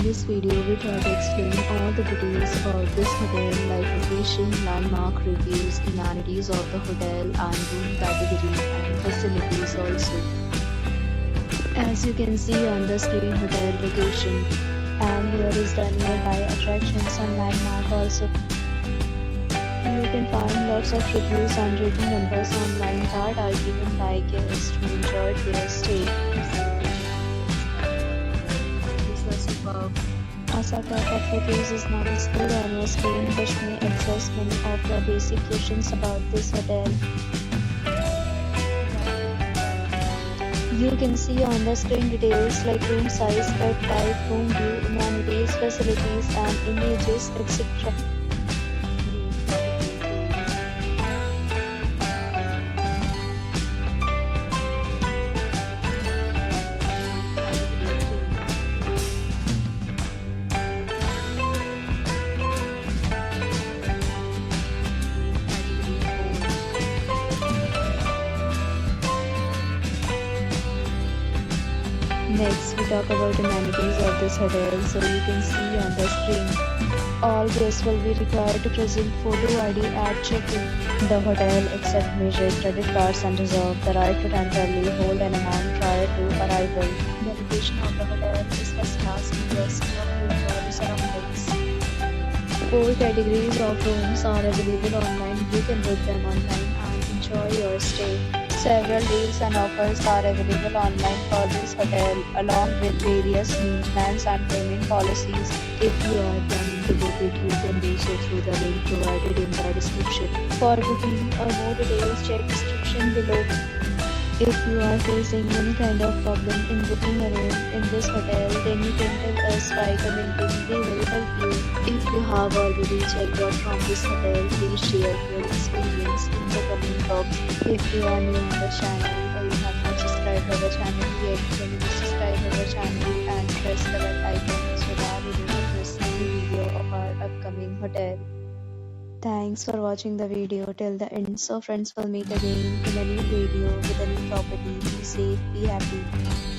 this video, we try to explain all the details about this hotel, like location, landmark, reviews, amenities of the hotel, and room category and facilities also. As you can see on the screen, hotel location, and here is the nearby attractions and landmark also. You can find lots of reviews and rating numbers online that are given by guests who enjoyed their stay. Asa type of reviews is not displayed on your screen, which may address many of the basic questions about this hotel. You can see on the screen details like room size, bed type, room view, amenities, facilities, and images, etc. Next, we talk about amenities of this hotel. So you can see on the screen, all guests will be required to present photo ID at check-in. The hotel accepts major credit cards and reserves the right to temporarily hold an amount prior to arrival. The location of the hotel is first class and guests love to enjoy the surroundings. 4 categories of rooms are available online. You can book them online and enjoy your stay. Several deals and offers are available online for this hotel, along with various meal plans and payment policies. If you are planning to book it, you can do so through the link provided in the description. For booking or more details, check description below. If you are facing any kind of problem in booking a room in this hotel, then you can tell us by commenting. We will help you. If you have already checked out from this hotel, please share your experience in the comment box. If you are new on the channel or you have not subscribed our channel yet, then you must subscribe our channel and press the bell icon so that you do not miss any video of our upcoming hotel. Thanks for watching the video till the end. So friends, will meet again in a new video with a new property. Be safe, be happy.